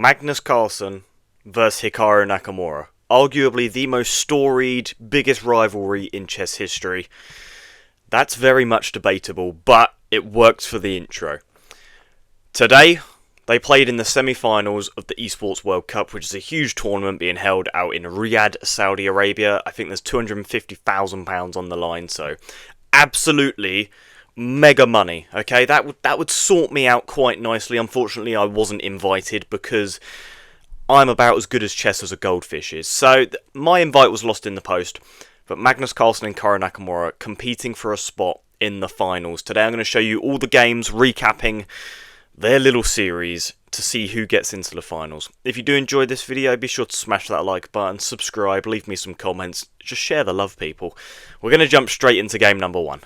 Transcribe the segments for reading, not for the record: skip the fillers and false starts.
Magnus Carlsen versus Hikaru Nakamura. Arguably the most storied, biggest rivalry in chess history. That's very much debatable, but it works for the intro. Today, they played in the semi-finals of the Esports World Cup, which is a huge tournament being held out in Riyadh, Saudi Arabia. I think there's £250,000 on the line, so absolutely mega money. Okay, that would sort me out quite nicely. Unfortunately, I wasn't invited because I'm about as good as chess as a goldfish is. So my invite was lost in the post. But Magnus Carlsen and Hikaru Nakamura competing for a spot in the finals. Today I'm going to show you all the games, recapping their little series to see who gets into the finals. If you do enjoy this video, be sure to smash that like button, subscribe, leave me some comments, just share the love, people. We're going to jump straight into game number one.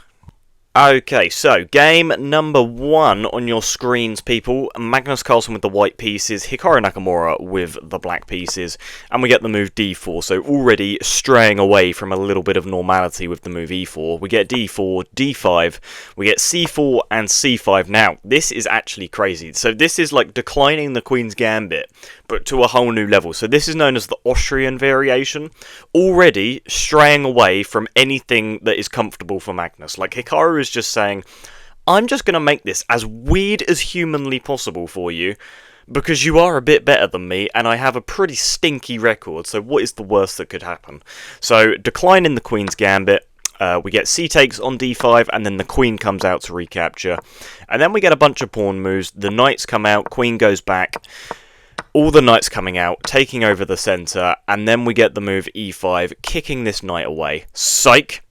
Okay, so game number one on your screens, people. Magnus Carlsen with the white pieces, Hikaru Nakamura with the black pieces, and we get the move d4, so already straying away from a little bit of normality with the move e4. We get d4, d5, we get c4 and c5. Now, this is actually crazy. So this is like declining the Queen's Gambit, but to a whole new level. So this is known as the Austrian variation, already straying away from anything that is comfortable for Magnus. Like, Hikaru is just saying, I'm just going to make this as weird as humanly possible for you, because you are a bit better than me, and I have a pretty stinky record, so what is the worst that could happen? So, declining the Queen's Gambit, we get c takes on d5, and then the queen comes out to recapture. And then we get a bunch of pawn moves, the knights come out, queen goes back, all the knights coming out, taking over the centre, and then we get the move e5, kicking this knight away. Psych!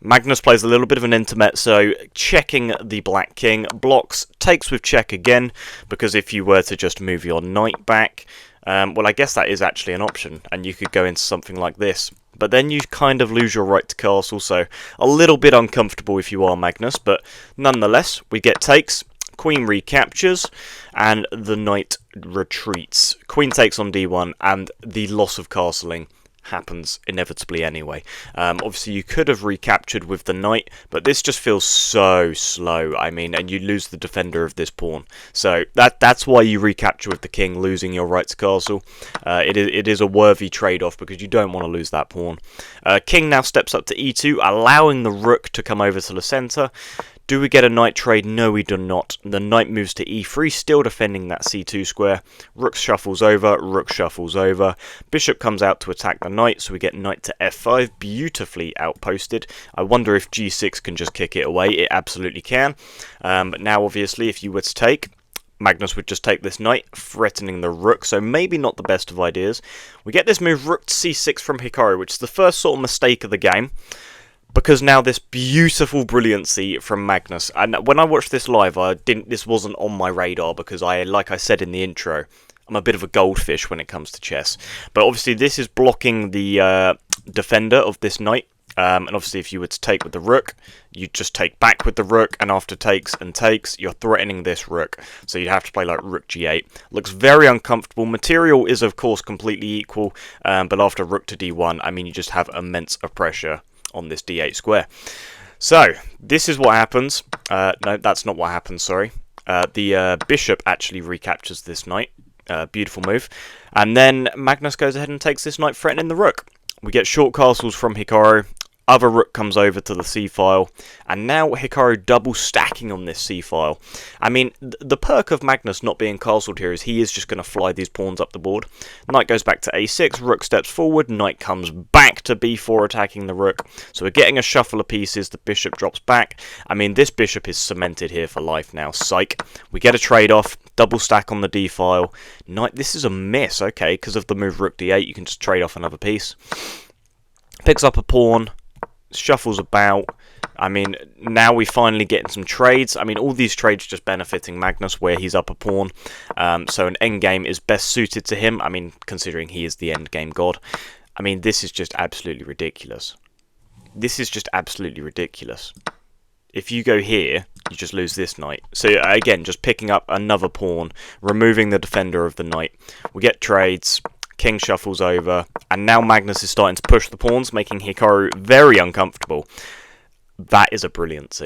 Magnus plays a little bit of an intermezzo, checking the black king, blocks, takes with check again, because if you were to just move your knight back, well, I guess that is actually an option, and you could go into something like this. But then you kind of lose your right to castle, so a little bit uncomfortable if you are Magnus, but nonetheless, we get takes, queen recaptures, and the knight retreats. Queen takes on d1, and the loss of castling happens inevitably anyway. Obviously you could have recaptured with the knight, but this just feels so slow. I mean, and you lose the defender of this pawn, so that's why you recapture with the king, losing your right to castle. It is a worthy trade-off because you don't want to lose that pawn. King now steps up to e2, allowing the rook to come over to the centre. Do we get a knight trade? No, we do not. The knight moves to e3, still defending that c2 square. Rook shuffles over, rook shuffles over. Bishop comes out to attack the knight, so we get knight to f5, beautifully outposted. I wonder if g6 can just kick it away. It absolutely can. But now, obviously, if you were to take, Magnus would just take this knight, threatening the rook, so maybe not the best of ideas. We get this move rook to c6 from Hikaru, which is the first sort of mistake of the game, because now this beautiful brilliancy from Magnus. And when I watched this live, this wasn't on my radar because like I said in the intro, I'm a bit of a goldfish when it comes to chess. But obviously this is blocking the defender of this knight. And obviously if you were to take with the rook, you just take back with the rook, and after takes and takes, you're threatening this rook. So you'd have to play like rook g8. Looks very uncomfortable. Material is of course completely equal, but after rook to d1, I mean, you just have immense pressure on this d8 square. So this is what happens. No, that's not what happens, sorry. The bishop actually recaptures this knight. Beautiful move. And then Magnus goes ahead and takes this knight, threatening the rook. We get short castles from Hikaru. Other rook comes over to the c-file, and now Hikaru double stacking on this c-file. I mean, the perk of Magnus not being castled here is he is just going to fly these pawns up the board. Knight goes back to a6, rook steps forward, knight comes back to b4 attacking the rook. So we're getting a shuffle of pieces, the bishop drops back. I mean, this bishop is cemented here for life now, psych. We get a trade-off, double stack on the d-file. Knight, this is a miss, okay, because of the move rook d8, you can just trade off another piece. Picks up a pawn, shuffles about. I mean, now we finally getting some trades. I mean, all these trades just benefiting Magnus where he's up a pawn. So an endgame is best suited to him. I mean, considering he is the endgame god. I mean, this is just absolutely ridiculous. This is just absolutely ridiculous. If you go here, you just lose this knight. So again, just picking up another pawn, removing the defender of the knight. We get trades. King shuffles over, and now Magnus is starting to push the pawns, making Hikaru very uncomfortable. That is a brilliancy.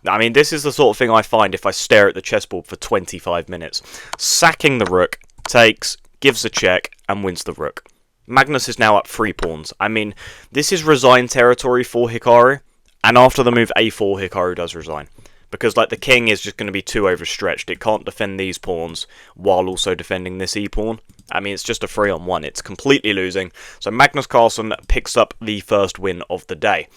I mean, this is the sort of thing I find if I stare at the chessboard for 25 minutes. Sacking the rook, takes, gives a check, and wins the rook. Magnus is now up 3 pawns. I mean, this is resign territory for Hikaru, and after the move a4, Hikaru does resign. Because, like, the king is just going to be too overstretched. It can't defend these pawns while also defending this e-pawn. I mean, it's just a 3-on-1. It's completely losing. So Magnus Carlsen picks up the first win of the day.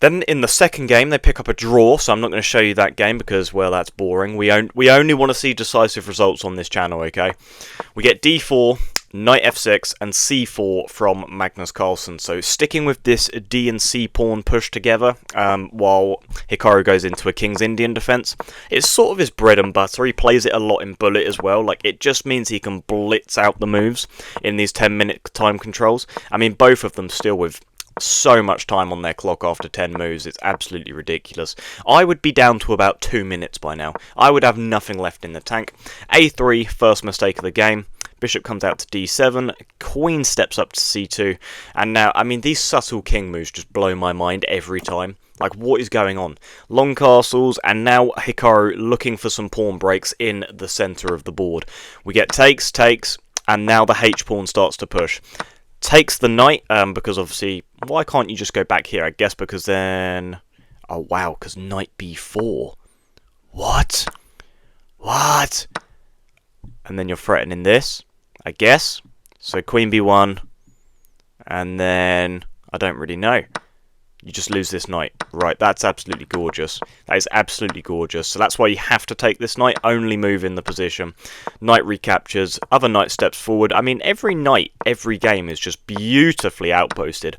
Then in the second game, they pick up a draw, so I'm not going to show you that game because, well, that's boring. We only want to see decisive results on this channel, okay? We get d4, knight f6, and c4 from Magnus Carlsen. So sticking with this d and c pawn push together, while Hikaru goes into a King's Indian defense. It's sort of his bread and butter. He plays it a lot in bullet as well. Like, it just means he can blitz out the moves in these 10-minute time controls. I mean, both of them still with so much time on their clock after 10 moves. It's absolutely ridiculous. I would be down to about 2 minutes by now. I would have nothing left in the tank. a3, first mistake of the game. Bishop comes out to d7, queen steps up to c2, and now, I mean, these subtle king moves just blow my mind every time. Like, what is going on? Long castles, and now Hikaru looking for some pawn breaks in the centre of the board. We get takes, and now the h-pawn starts to push. Takes the knight, because obviously, why can't you just go back here? I guess because then... Oh, wow, because knight b4. What? What? And then you're threatening this, I guess. So queen b1, and then... I don't really know. You just lose this knight. Right, that's absolutely gorgeous. That is absolutely gorgeous. So that's why you have to take this knight, only move in the position. Knight recaptures, other knight steps forward. I mean, every knight, every game is just beautifully outposted.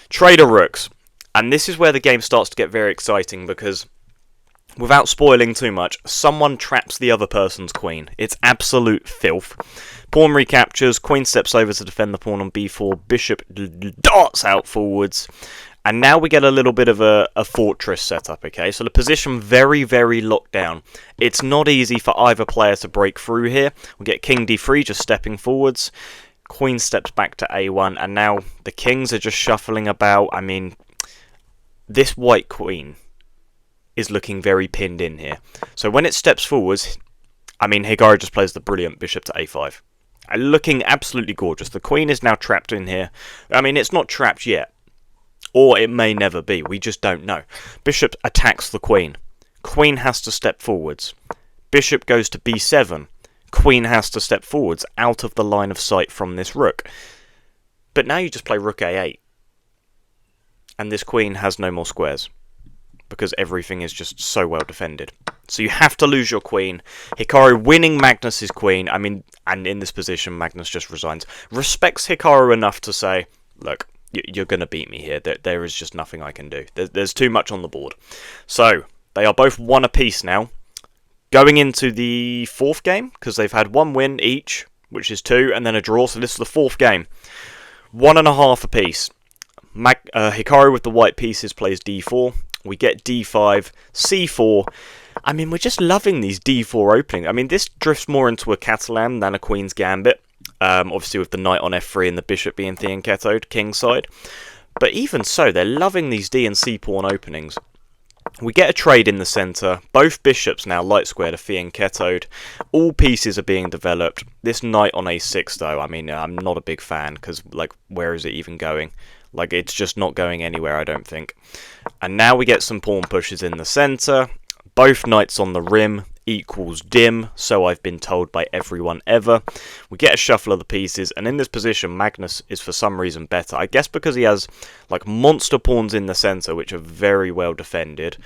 Trader rooks. And this is where the game starts to get very exciting because, without spoiling too much, someone traps the other person's queen. It's absolute filth. Pawn recaptures, queen steps over to defend the pawn on b4, bishop darts out forwards. And now we get a little bit of a fortress setup, okay? So the position very, very locked down. It's not easy for either player to break through here. We get king d3 just stepping forwards. Queen steps back to a1, and now the kings are just shuffling about. I mean, this white queen is looking very pinned in here. So when it steps forwards, I mean, Hikaru just plays the brilliant bishop to a5. Looking absolutely gorgeous. The queen is now trapped in here. I mean, it's not trapped yet. Or it may never be, we just don't know. Bishop attacks the queen. Queen has to step forwards. Bishop goes to b7. Queen has to step forwards, out of the line of sight from this rook. But now you just play rook a8. And this queen has no more squares. Because everything is just so well defended. So you have to lose your queen. Hikaru winning Magnus's queen. I mean, and in this position, Magnus just resigns. Respects Hikaru enough to say, look, you're going to beat me here. There is just nothing I can do. There's too much on the board. So, they are both 1 apiece now. Going into the 4th game, because they've had 1 win each, which is 2, and then a draw. So this is the 4th game. 1.5 apiece. Hikaru with the white pieces plays d4. We get d5, c4. I mean, we're just loving these d4 openings. I mean, this drifts more into a Catalan than a Queen's Gambit. Obviously with the knight on f3 and the bishop being fianchettoed, king side. But even so, they're loving these d and c pawn openings. We get a trade in the centre. Both bishops now light squared are fianchettoed. All pieces are being developed. This knight on a6 though, I mean, I'm not a big fan because, like, where is it even going? Like, it's just not going anywhere, I don't think. And now we get some pawn pushes in the centre. Both knights on the rim equals dim, so I've been told by everyone ever. We get a shuffle of the pieces, and in this position, Magnus is for some reason better. I guess because he has, like, monster pawns in the centre, which are very well defended.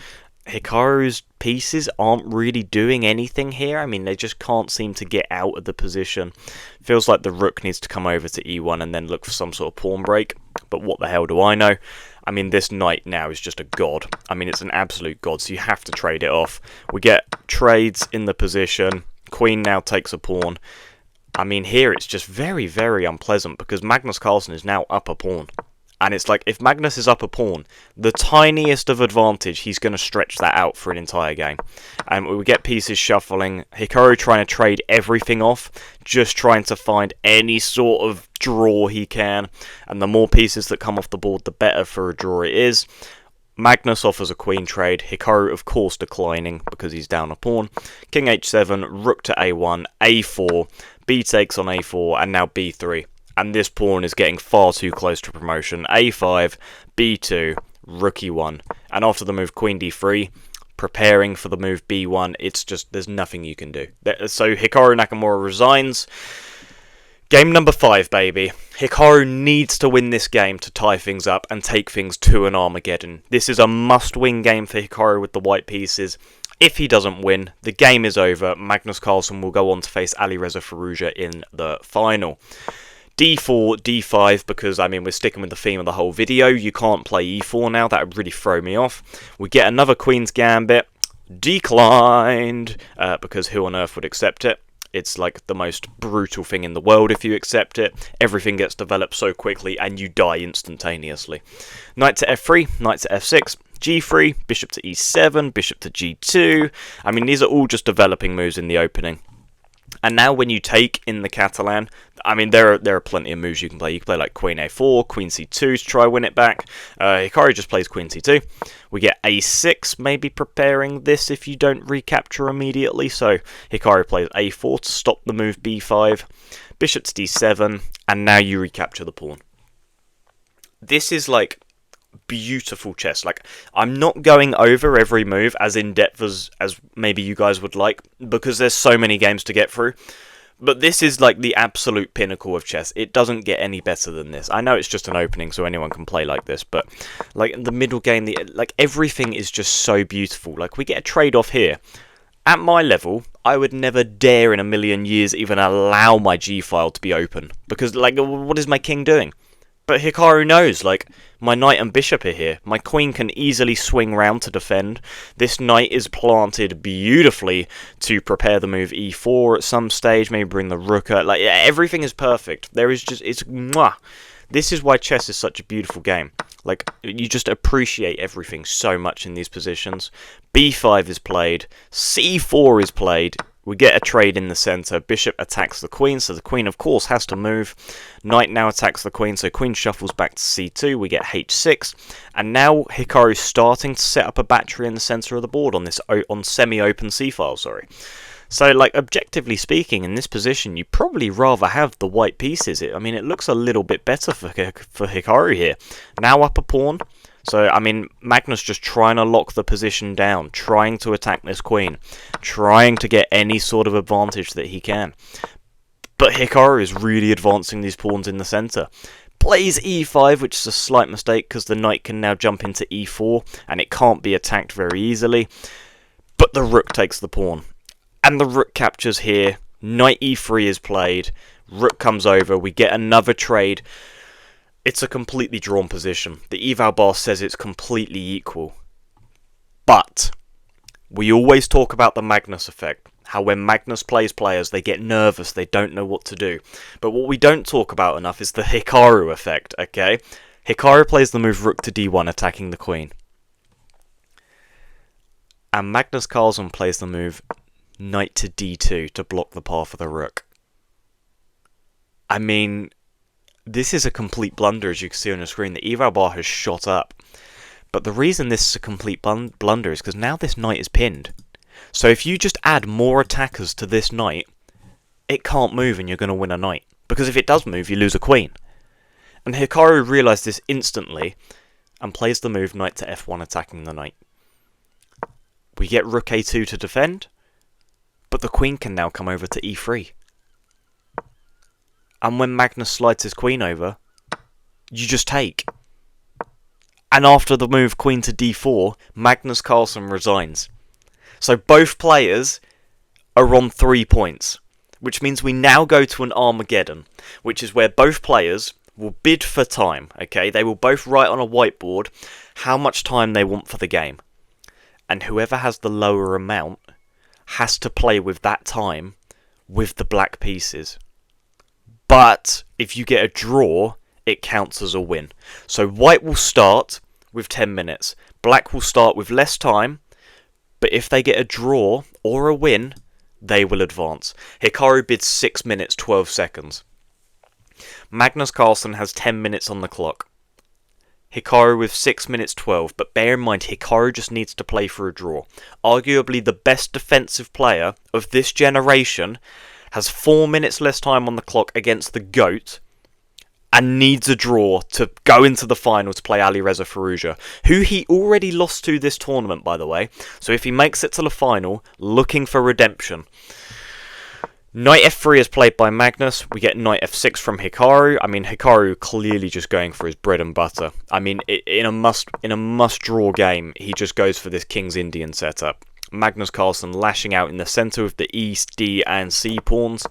Hikaru's pieces aren't really doing anything here. I mean, they just can't seem to get out of the position. Feels like the rook needs to come over to e1 and then look for some sort of pawn break. But what the hell do I know? I mean, this knight now is just a god. I mean, it's an absolute god, so you have to trade it off. We get trades in the position. Queen now takes a pawn. I mean, here it's just very, very unpleasant because Magnus Carlsen is now up a pawn. And it's like, if Magnus is up a pawn, the tiniest of advantage, he's going to stretch that out for an entire game. And we get pieces shuffling. Hikaru trying to trade everything off, just trying to find any sort of draw he can. And the more pieces that come off the board, the better for a draw it is. Magnus offers a queen trade. Hikaru, of course, declining because he's down a pawn. King h7, rook to a1, a4. B takes on a4, and now b3. And this pawn is getting far too close to promotion. a5, b2, rook e1. And after the move queen d3, preparing for the move b1, it's just, there's nothing you can do. So Hikaru Nakamura resigns. Game number 5, baby. Hikaru needs to win this game to tie things up and take things to an Armageddon. This is a must-win game for Hikaru with the white pieces. If he doesn't win, the game is over. Magnus Carlsen will go on to face Alireza Firouzja in the final. d4, d5, because, I mean, we're sticking with the theme of the whole video. You can't play e4 now. That would really throw me off. We get another Queen's Gambit. Declined, because who on earth would accept it? It's like the most brutal thing in the world if you accept it. Everything gets developed so quickly and you die instantaneously. Knight to f3, knight to f6, g3, bishop to e7, bishop to g2. I mean, these are all just developing moves in the opening. And now when you take in the Catalan, I mean, there are plenty of moves you can play. You can play like Queen a4, Queen c2 to try win it back. Hikaru just plays Queen c2. We get a6, maybe preparing this if you don't recapture immediately. So Hikaru plays a4 to stop the move b5, bishop to d7, and now you recapture the pawn. This is like beautiful chess. Like, I'm not going over every move as in depth as maybe you guys would like, because there's so many games to get through. But this is like the absolute pinnacle of chess. It doesn't get any better than this. I know it's just an opening, so anyone can play like this, but like the middle game, like everything is just so beautiful. Like, we get a trade-off here. At my level, I would never dare in a million years even allow my g-file to be open, because like, what is my king doing? But Hikaru knows, like, my knight and bishop are here. My queen can easily swing round to defend. This knight is planted beautifully to prepare the move e4 at some stage, maybe bring the rook out. Like, everything is perfect. There is just, it's mwah. This is why chess is such a beautiful game. Like, you just appreciate everything so much in these positions. b5 is played, c4 is played. We get a trade in the centre. Bishop attacks the queen, so the queen, of course, has to move. Knight now attacks the queen, so queen shuffles back to c2. We get h6. And now Hikaru's starting to set up a battery in the centre of the board on this semi-open c-file, sorry. So, like, objectively speaking, in this position, you probably rather have the white pieces. I mean, it looks a little bit better for Hikaru here. Now up a pawn. So, I mean, Magnus just trying to lock the position down, trying to attack this queen, trying to get any sort of advantage that he can. But Hikaru is really advancing these pawns in the centre. Plays e5, which is a slight mistake because the knight can now jump into e4 and it can't be attacked very easily. But the rook takes the pawn. And the rook captures here. Knight e3 is played. Rook comes over. We get another trade. It's a completely drawn position. The eval bar says it's completely equal. But we always talk about the Magnus effect. How when Magnus plays players, they get nervous, they don't know what to do. But what we don't talk about enough is the Hikaru effect, okay? Hikaru plays the move rook to d1, attacking the queen. And Magnus Carlsen plays the move knight to d2 to block the path of the rook. I mean, this is a complete blunder, as you can see on the screen. The eval bar has shot up. But the reason this is a complete blunder is because now this knight is pinned. So if you just add more attackers to this knight, it can't move and you're going to win a knight. Because if it does move, you lose a queen. And Hikaru realised this instantly and plays the move knight to f1, attacking the knight. We get rook a2 to defend, but the queen can now come over to e3. And when Magnus slides his queen over, you just take. And after the move queen to d4, Magnus Carlsen resigns. So both players are on 3 points, which means we now go to an Armageddon, which is where both players will bid for time, okay? They will both write on a whiteboard how much time they want for the game. And whoever has the lower amount has to play with that time with the black pieces. But if you get a draw, it counts as a win. So white will start with 10 minutes. Black will start with less time. But if they get a draw or a win, they will advance. Hikaru bids 6 minutes 12 seconds. Magnus Carlsen has 10 minutes on the clock. Hikaru with 6 minutes 12. But bear in mind, Hikaru just needs to play for a draw. Arguably the best defensive player of this generation has 4 minutes less time on the clock against the GOAT, and needs a draw to go into the final to play Alireza Firouzja, who he already lost to this tournament, by the way. So if he makes it to the final, looking for redemption. Knight f3 is played by Magnus. We get knight f6 from Hikaru. I mean, Hikaru clearly just going for his bread and butter. I mean, in a must-draw game, he just goes for this King's Indian setup. Magnus Carlsen lashing out in the centre with the E, D and C pawns.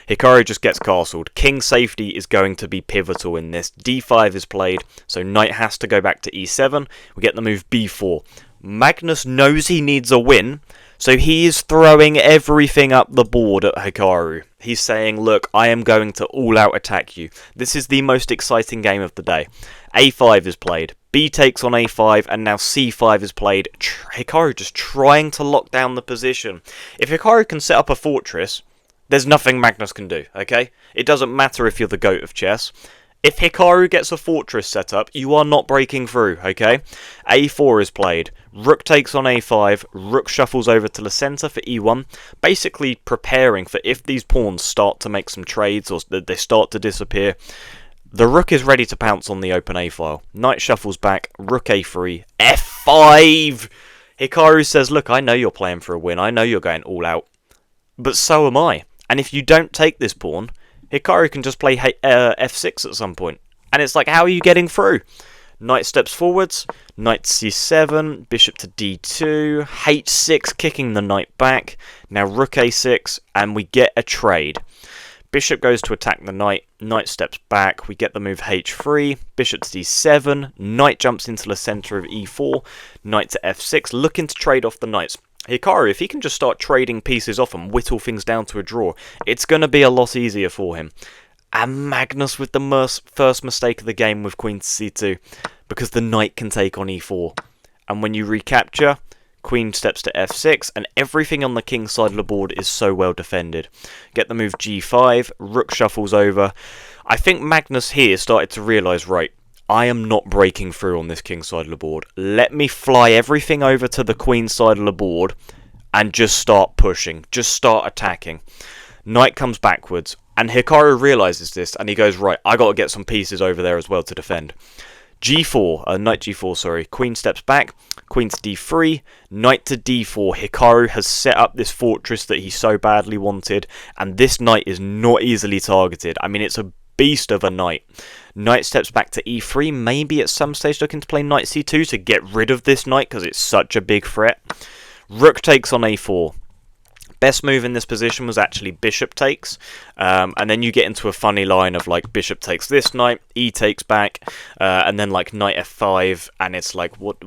Hikaru just gets castled. King safety is going to be pivotal in this. D5 is played, so knight has to go back to E7. We get the move B4. Magnus knows he needs a win, so he is throwing everything up the board at Hikaru. He's saying, look, I am going to all-out attack you. This is the most exciting game of the day. A5 is played. B takes on A5, and now C5 is played. Hikaru just trying to lock down the position. If Hikaru can set up a fortress, there's nothing Magnus can do, okay? It doesn't matter if you're the GOAT of chess. If Hikaru gets a fortress set up, you are not breaking through, okay? A4 is played. Rook takes on A5. Rook shuffles over to the centre for E1. Basically preparing for if these pawns start to make some trades or they start to disappear. The rook is ready to pounce on the open A file. Knight shuffles back. Rook A3. F5! Hikaru says, look, I know you're playing for a win. I know you're going all out. But so am I. And if you don't take this pawn, Hikaru can just play f6 at some point. And it's like, how are you getting through? Knight steps forwards. Knight c7. Bishop to d2. h6, kicking the knight back. Now rook a6. And we get a trade. Bishop goes to attack the knight. Knight steps back. We get the move h3. Bishop to d7. Knight jumps into the centre of e4. Knight to f6. Looking to trade off the knights. Hikaru, if he can just start trading pieces off and whittle things down to a draw, it's going to be a lot easier for him. And Magnus with the first mistake of the game with queen to c2, because the knight can take on e4. And when you recapture, queen steps to f6, and everything on the king's side of the board is so well defended. Get the move g5, rook shuffles over. I think Magnus here started to realise, right, I am not breaking through on this king's side of the board. Let me fly everything over to the queen's side of the board and just start pushing. Just start attacking. Knight comes backwards. And Hikaru realises this and he goes, right, I got to get some pieces over there as well to defend. G4, knight G4, sorry. Queen steps back. Queen to D3. Knight to D4. Hikaru has set up this fortress that he so badly wanted. And this knight is not easily targeted. I mean, it's a beast of a knight. Knight steps back to e3, maybe at some stage looking to play knight c2 to get rid of this knight because it's such a big threat. Rook takes on a4. Best move in this position was actually bishop takes, and then you get into a funny line of like bishop takes this knight, e takes back, and then like knight f5, and it's like what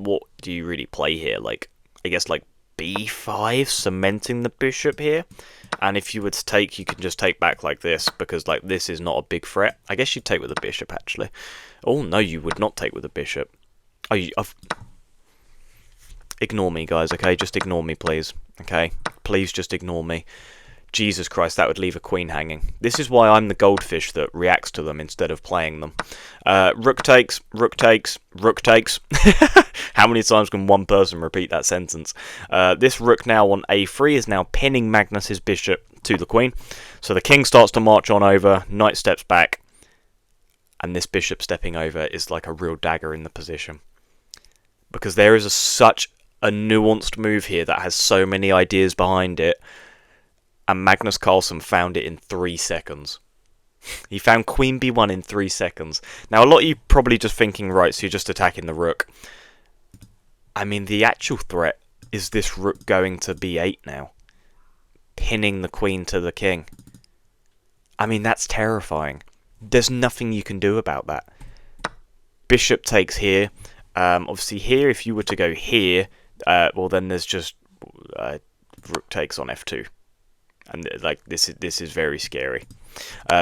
do you really play here? Like I guess like b5, cementing the bishop here. And if you were to take, you can just take back like this, because like this is not a big threat. I guess you'd take with a bishop, actually. Oh, no, you would not take with a bishop. Oh, ignore me, guys, okay? Just ignore me, please. Okay? Please just ignore me. Jesus Christ, that would leave a queen hanging. This is why I'm the goldfish that reacts to them instead of playing them. Rook takes, rook takes, rook takes. How many times can one person repeat that sentence? This rook now on a3 is now pinning Magnus's bishop to the queen. So the king starts to march on over, knight steps back, and this bishop stepping over is like a real dagger in the position. Because there is such a nuanced move here that has so many ideas behind it. And Magnus Carlsen found it in 3 seconds. He found queen b1 in 3 seconds. Now, a lot of you probably just thinking, right, so you're just attacking the rook. I mean, the actual threat is this rook going to b8 now. Pinning the queen to the king. I mean, that's terrifying. There's nothing you can do about that. Bishop takes here. Obviously here, if you were to go here, well, then there's just rook takes on f2. And like this is very scary.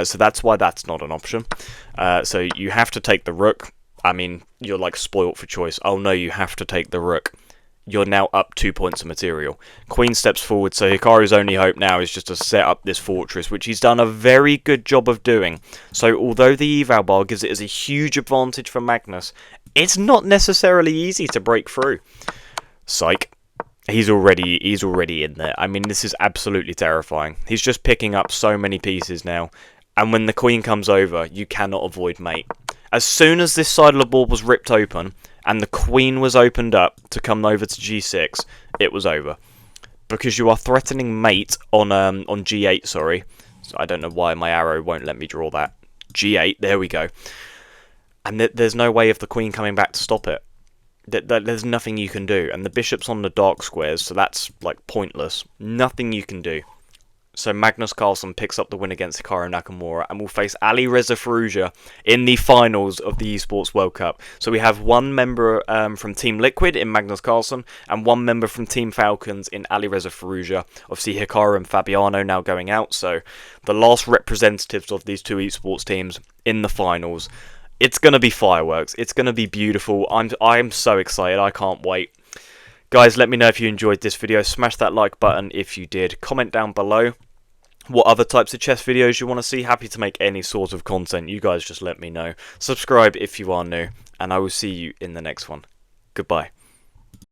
So that's why that's not an option. So you have to take the rook. I mean, you're like spoilt for choice. Oh no, you have to take the rook. You're now up 2 points of material. Queen steps forward, so Hikaru's only hope now is just to set up this fortress, which he's done a very good job of doing. So although the eval bar gives it as a huge advantage for Magnus, it's not necessarily easy to break through. Psych. He's already in there. I mean, this is absolutely terrifying. He's just picking up so many pieces now. And when the queen comes over, you cannot avoid mate. As soon as this side of the board was ripped open, and the queen was opened up to come over to g6, it was over. Because you are threatening mate on g8, sorry. So I don't know why my arrow won't let me draw that. g8, there we go. And there's no way of the queen coming back to stop it. There's nothing you can do. And the bishop's on the dark squares, so that's, like, pointless. Nothing you can do. So Magnus Carlsen picks up the win against Hikaru Nakamura and will face Ali Reza Firouzja in the finals of the Esports World Cup. So we have one member from Team Liquid in Magnus Carlsen and one member from Team Falcons in Ali Reza Firouzja. Obviously Hikaru and Fabiano now going out, so the last representatives of these two esports teams in the finals. It's going to be fireworks. It's going to be beautiful. I'm so excited. I can't wait. Guys, let me know if you enjoyed this video. Smash that like button if you did. Comment down below what other types of chess videos you want to see. Happy to make any sort of content. You guys just let me know. Subscribe if you are new. And I will see you in the next one. Goodbye.